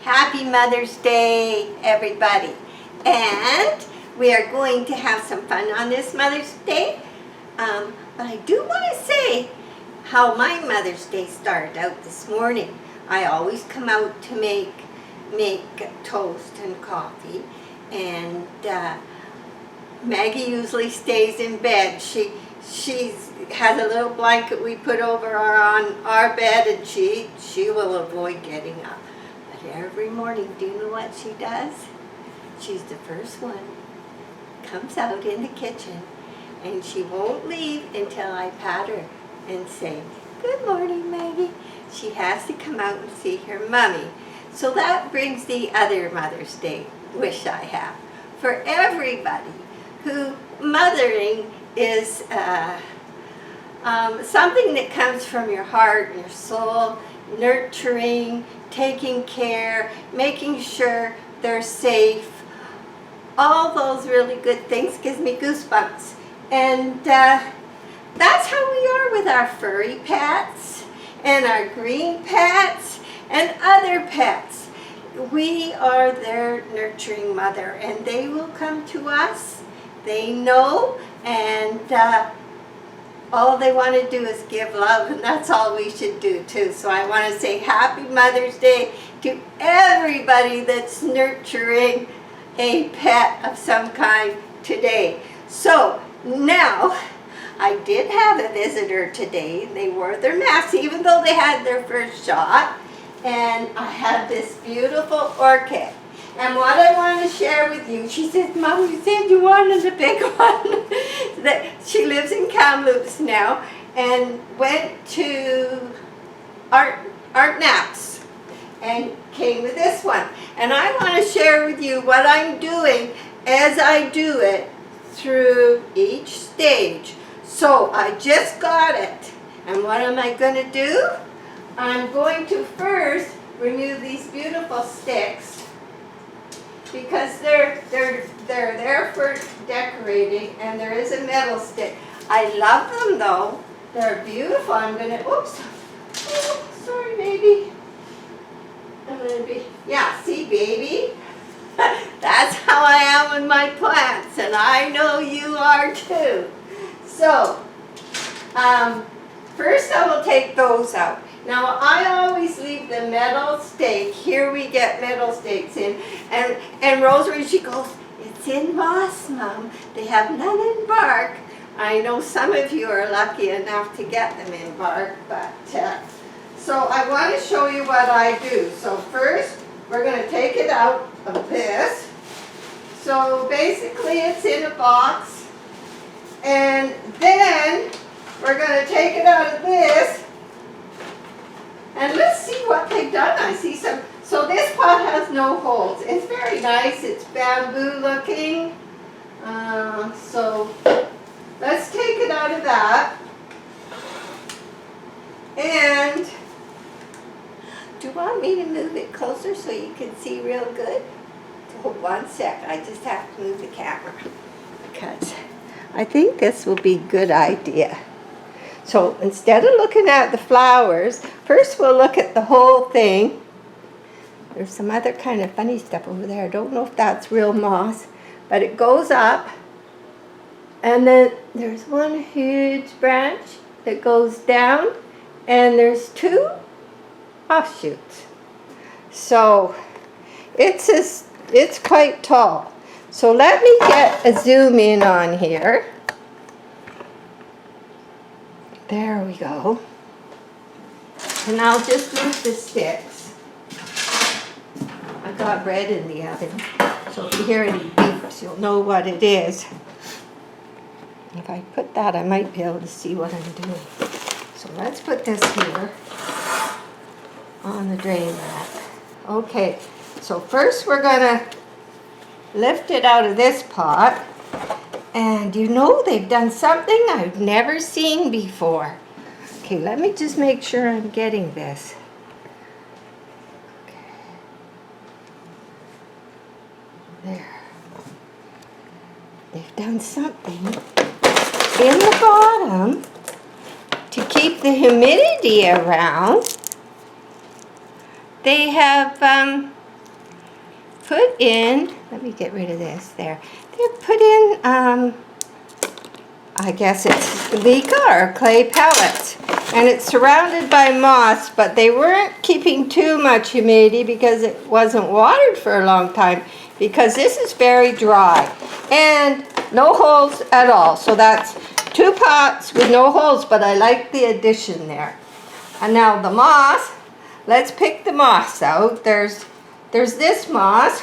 Happy Mother's Day, everybody. And we are going to have some fun on this Mother's Day. But I do want to say how my Mother's Day started out this morning. I always come out to make toast and coffee. And Maggie usually stays in bed. She has a little blanket we put over on our bed, and she will avoid getting up. But every morning, do you know what she does? She's the first one. Comes out in the kitchen, and she won't leave until I pat her and say, "Good morning, Maggie." She has to come out and see her mommy. So that brings the other Mother's Day wish I have for everybody who mothering is something that comes from your heart and your soul, nurturing, taking care, making sure they're safe. All those really good things gives me goosebumps. And that's how we are with our furry pets and our green pets and other pets. We are their nurturing mother, and they will come to us. They know, and all they want to do is give love, and that's all we should do too. So I want to say Happy Mother's Day to everybody that's nurturing a pet of some kind today. So now, I did have a visitor today. They wore their masks even though they had their first shot. And I had this beautiful orchid. And what I want to share with you, she said, "Mom, you said you wanted a big one." She lives in Kamloops now and went to Art Naps and came with this one. And I want to share with you what I'm doing as I do it through each stage. So I just got it. And what am I going to do? I'm going to first remove these beautiful sticks because they're there for decorating, and there is a metal stick. I love them though. They're beautiful. I'm gonna, oops, oh, sorry baby. I'm gonna be, yeah, see baby? That's how I am with my plants, and I know you are too. So, first I will take those out. Now I always leave the metal stake. Here we get metal stakes in. And Rosemary, she goes, "It's in moss, Mom. They have none in bark." I know some of you are lucky enough to get them in bark, but so I want to show you what I do. So first, we're going to take it out of this. So basically it's in a box. And then we're going to take it out of this. And let's see what they've done. I see some. So this pot has no holes. It's very nice. It's bamboo looking. So let's take it out of that. And do you want me to move it closer so you can see real good? Hold 1 sec. I just have to move the camera because I think this will be a good idea. So instead of looking at the flowers, first we'll look at the whole thing. There's some other kind of funny stuff over there. I don't know if that's real moss, but it goes up. And then there's one huge branch that goes down, and there's 2 offshoots. So it's quite tall. So let me get a zoom in on here. There we go. And I'll just move the sticks. I got bread in the oven, so if you hear any beeps, you'll know what it is. If I put that, I might be able to see what I'm doing. So let's put this here on the drain mat. Okay, so first we're gonna lift it out of this pot. And you know, they've done something I've never seen before. Okay, let me just make sure I'm getting this. Okay. There. They've done something in the bottom to keep the humidity around. they have put in, let me get rid of this there. They've put in, I guess it's leca or clay pellets. And it's surrounded by moss, but they weren't keeping too much humidity because it wasn't watered for a long time, because this is very dry and no holes at all. So that's 2 pots with no holes, but I like the addition there. And now the moss, let's pick the moss out. There's this moss.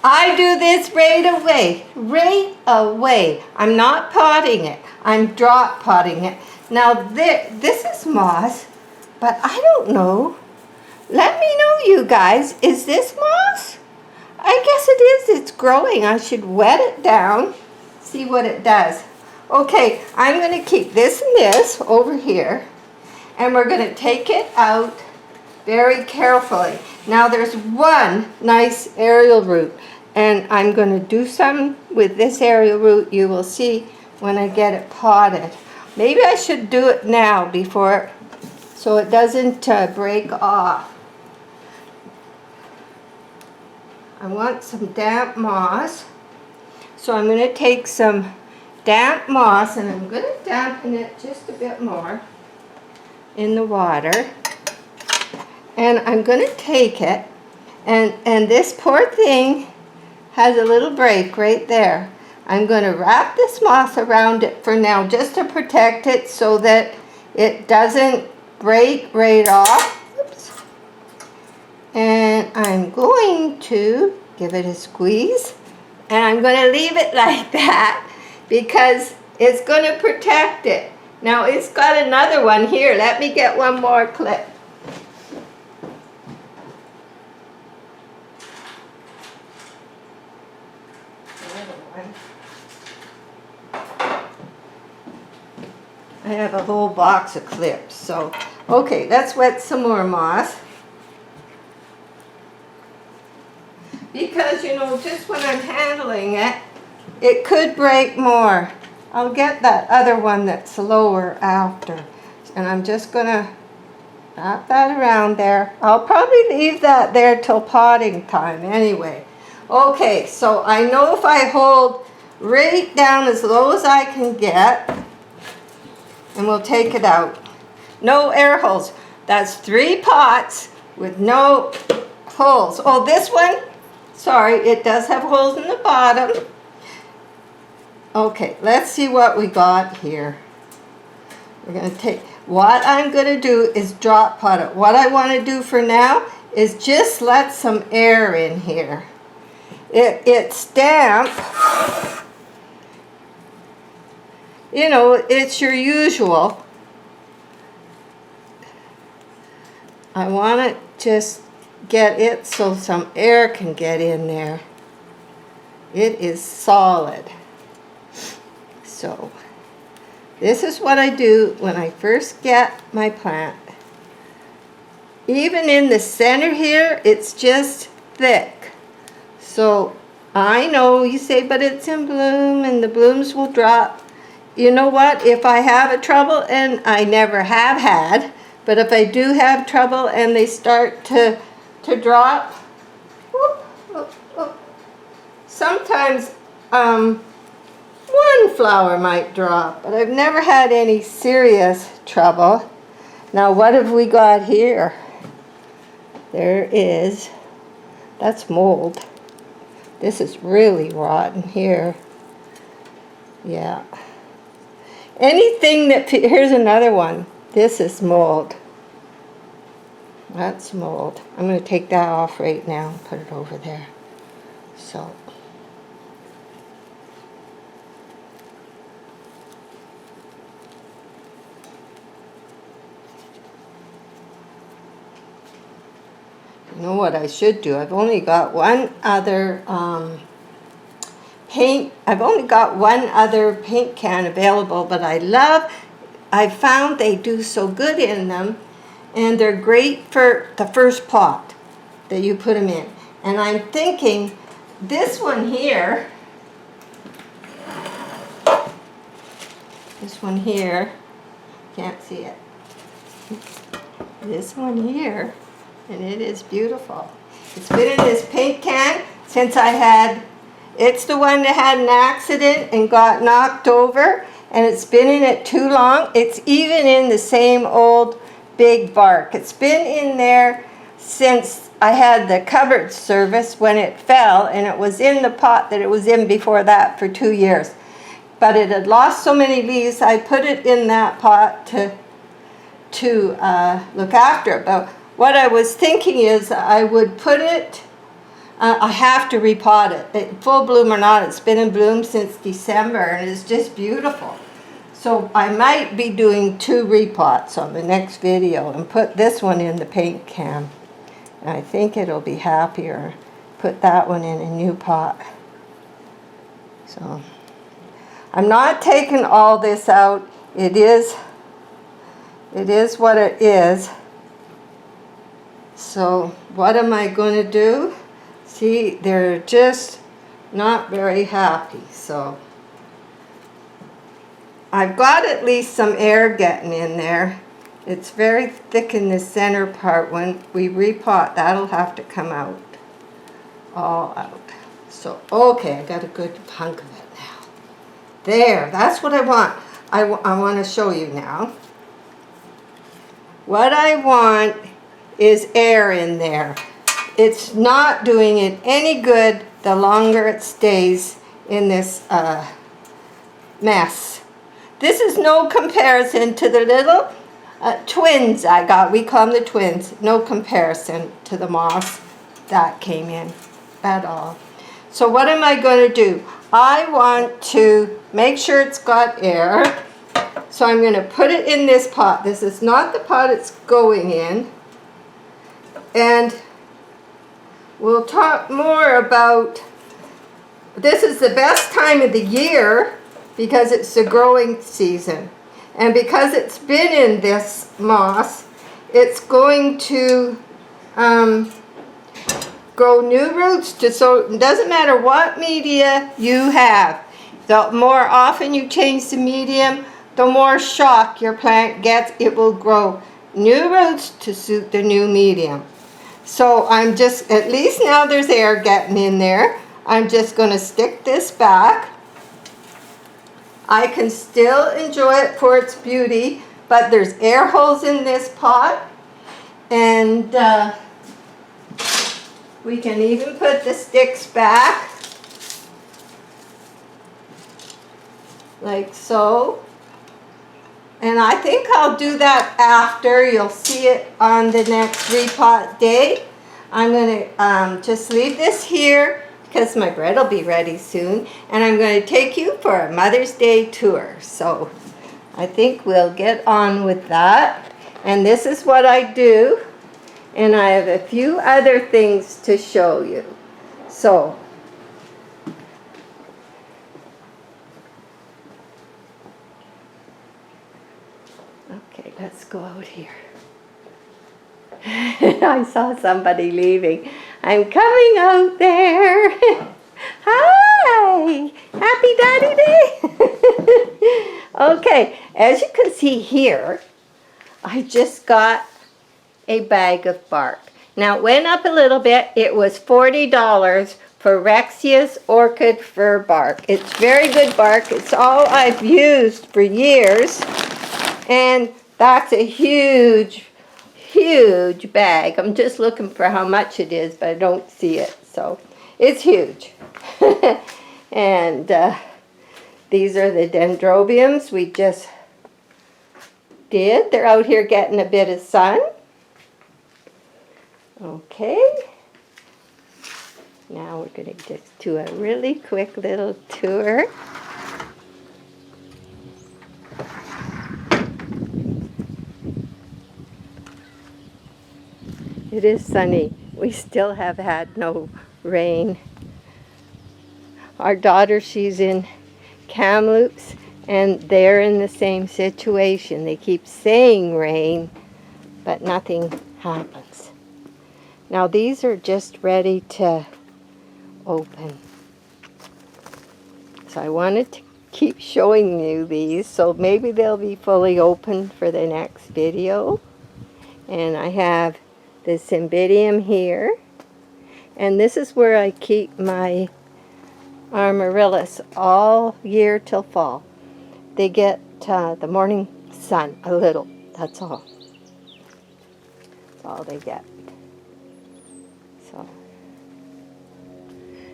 I do this right away. I'm not potting it. I'm drop potting it. Now this is moss, but I don't know. Let me know, you guys. Is this moss? I guess it is. It's growing. I should wet it down, see what it does. Okay, I'm going to keep this and this over here, and we're going to take it out very carefully. Now there's one nice aerial root, and I'm going to do some with this aerial root. You will see when I get it potted. Maybe I should do it now before, so it doesn't break off. I want some damp moss, so I'm going to take some damp moss and I'm going to dampen it just a bit more in the water. And I'm going to take it, and this poor thing has a little break right there. I'm going to wrap this moss around it for now, just to protect it so that it doesn't break right off. Oops. And I'm going to give it a squeeze, and I'm going to leave it like that because it's going to protect it. Now it's got another one here. Let me get one more clip. I have a whole box of clips, so okay, let's wet some more moss. Because, you know, just when I'm handling it, it could break more. I'll get that other one that's lower after. And I'm just going to wrap that around there. I'll probably leave that there till potting time anyway. Okay, so I know if I hold right down as low as I can get, and we'll take it out. No air holes. That's 3 pots with no holes. Oh, this one, sorry, it does have holes in the bottom. Okay, let's see what we got here. We're going to take, what I'm going to do is drop pot it. What I want to do for now is just let some air in here. It's damp. You know, it's your usual. I want to just get it so some air can get in there. It is solid. So, this is what I do when I first get my plant. Even in the center here, it's just thick. So, I know you say, but it's in bloom and the blooms will drop. You know what, if I have a trouble, and I never have had, but if I do have trouble and they start to drop, whoop, whoop, whoop. Sometimes one flower might drop, but I've never had any serious trouble. Now what have we got here? There is, that's mold. This is really rotten here. Yeah. Anything that, here's another one. This is mold. That's mold. I'm going to take that off right now and put it over there. So. You know what I should do? I've only got one other paint. I've only got one other paint can available, but I found they do so good in them, and they're great for the first pot that you put them in. And I'm thinking this one here, can't see it. This one here and it is beautiful. It's been in this paint can since I had, it's the one that had an accident and got knocked over, and it's been in it too long. It's even in the same old big bark. It's been in there since I had the cupboard service when it fell, and it was in the pot that it was in before that for 2 years. But it had lost so many leaves, I put it in that pot to look after it. But what I was thinking is I would put it, I have to repot it. Full bloom or not, it's been in bloom since December, and it's just beautiful. So I might be doing 2 repots on the next video and put this one in the paint can. And I think it'll be happier. Put that one in a new pot. So I'm not taking all this out. It is what it is. So what am I going to do? See, they're just not very happy. So I've got at least some air getting in there. It's very thick in the center part. When we repot, that'll have to come out. All out. So, okay, I got a good hunk of it now. There, that's what I want. I want to show you now. What I want is air in there. It's not doing it any good the longer it stays in this mess. This is no comparison to the little twins I got. We call them the twins. No comparison to the moss that came in at all. So what am I going to do? I want to make sure it's got air. So I'm going to put it in this pot. This is not the pot it's going in. And we'll talk more about, this is the best time of the year because it's the growing season. And because it's been in this moss, it's going to grow new roots. So it doesn't matter what media you have. The more often you change the medium, the more shock your plant gets. It will grow new roots to suit the new medium. So I'm just, at least now there's air getting in there. I'm just going to stick this back. I can still enjoy it for its beauty, but there's air holes in this pot. And we can even put the sticks back. Like so. And I think I'll do that after. You'll see it on the next repot day. I'm going to just leave this here because my bread will be ready soon. And I'm going to take you for a Mother's Day tour. So I think we'll get on with that. And this is what I do. And I have a few other things to show you. So okay, let's go out here. I saw somebody leaving. I'm coming out there. Hi! Happy Daddy Day! Okay, as you can see here, I just got a bag of bark. Now it went up a little bit. It was $40 for Rexia's orchid fir bark. It's very good bark. It's all I've used for years. And that's a huge bag. I'm just looking for how much it is, but I don't see it. So it's huge. And these are the dendrobiums we just did. They're out here getting a bit of sun. Okay. Now we're going to just do a really quick little tour. It is sunny. We still have had no rain. Our daughter, she's in Kamloops, and they're in the same situation. They keep saying rain, but nothing happens. Now these are just ready to open. So I wanted to keep showing you these, so maybe they'll be fully open for the next video. And I have the cymbidium here. And this is where I keep my amaryllis all year till fall. They get the morning sun a little, that's all. That's all they get. So,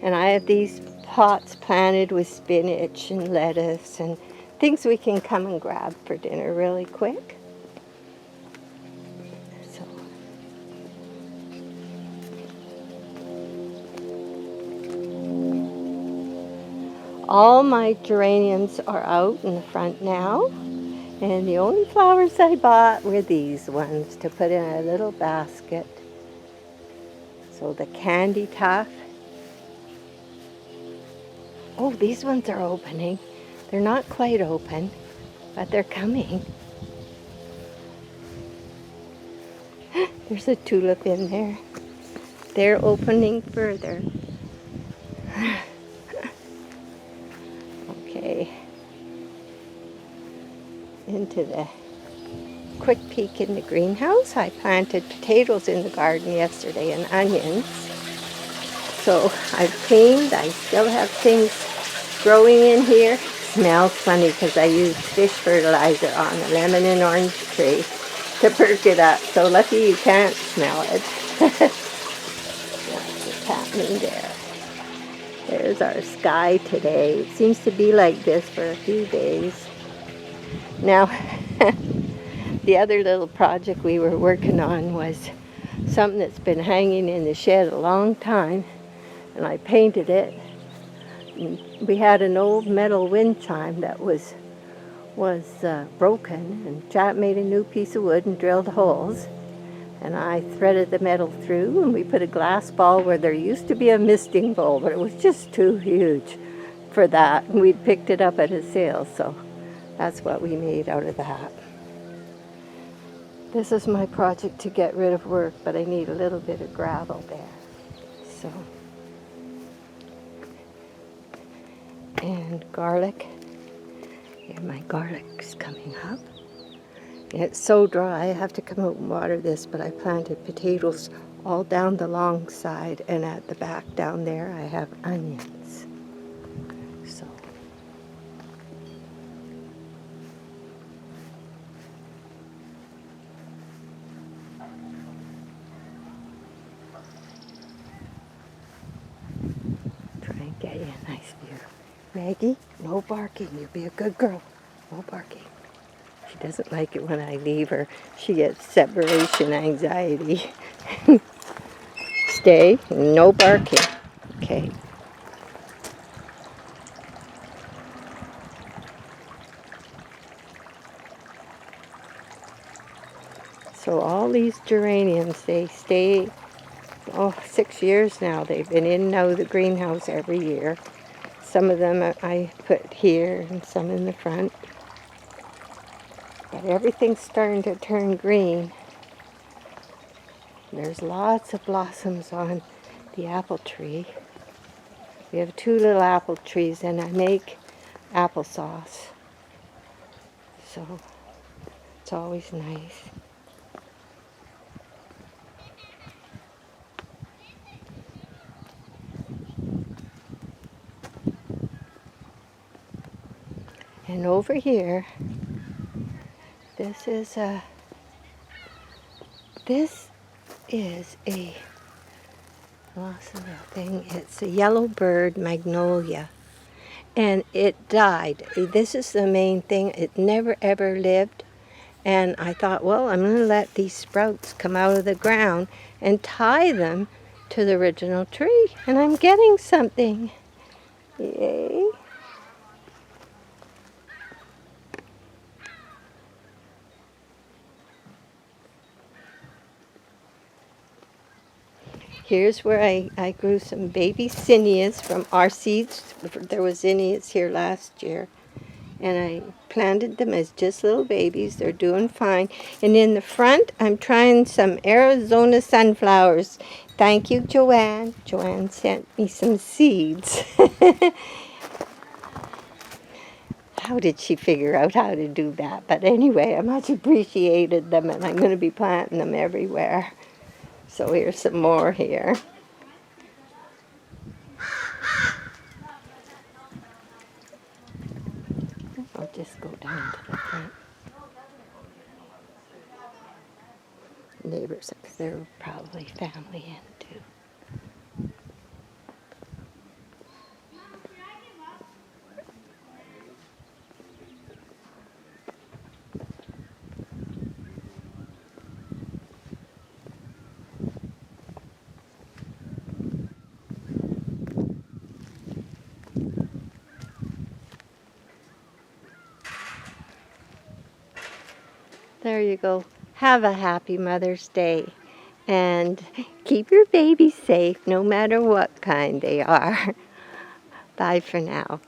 and I have these pots planted with spinach and lettuce and things we can come and grab for dinner really quick. So, all my geraniums are out in the front now, and the only flowers I bought were these ones to put in a little basket. So the candy tuft. Oh, these ones are opening. They're not quite open, but they're coming. There's a tulip in there. They're opening further. Okay. Into the quick peek in the greenhouse. I planted potatoes in the garden yesterday and onions. So I've cleaned. I still have things growing in here. Smells funny because I used fish fertilizer on the lemon and orange tree to perk it up. So lucky you can't smell it. That's what's happening there. There's our sky today. It seems to be like this for a few days. Now, the other little project we were working on was something that's been hanging in the shed a long time, and I painted it. And we had an old metal wind chime that was broken, and Jack made a new piece of wood and drilled holes, and I threaded the metal through, and we put a glass ball where there used to be a misting bowl, but it was just too huge for that, and we'd picked it up at a sale, so that's what we made out of that. This is my project to get rid of work, but I need a little bit of gravel there. So, and garlic. Here, my garlic's coming up. And it's so dry, I have to come out and water this, but I planted potatoes all down the long side, and at the back down there I have onions. So. Try and get you a nice view. Maggie, no barking. You be a good girl. No barking. She doesn't like it when I leave her. She gets separation anxiety. Stay. No barking. Okay. So all these geraniums, they stay, 6 years now. They've been in and out of the greenhouse every year. Some of them I put here and some in the front. But everything's starting to turn green. There's lots of blossoms on the apple tree. We have 2 little apple trees, and I make applesauce. So it's always nice. And over here, this is a lost a little thing. It's a yellow bird magnolia, and it died. This is the main thing. It never ever lived, and I thought, well, I'm going to let these sprouts come out of the ground and tie them to the original tree, and I'm getting something. Yay! Here's where I grew some baby zinnias from our seeds. There was zinnias here last year. And I planted them as just little babies. They're doing fine. And in the front, I'm trying some Arizona sunflowers. Thank you, Joanne. Joanne sent me some seeds. How did she figure out how to do that? But anyway, I much appreciated them, and I'm going to be planting them everywhere. So here's some more here. I'll just go down to the front. Neighbors, because they're probably family in too. There you go. Have a happy Mother's Day. And keep your babies safe no matter what kind they are. Bye for now.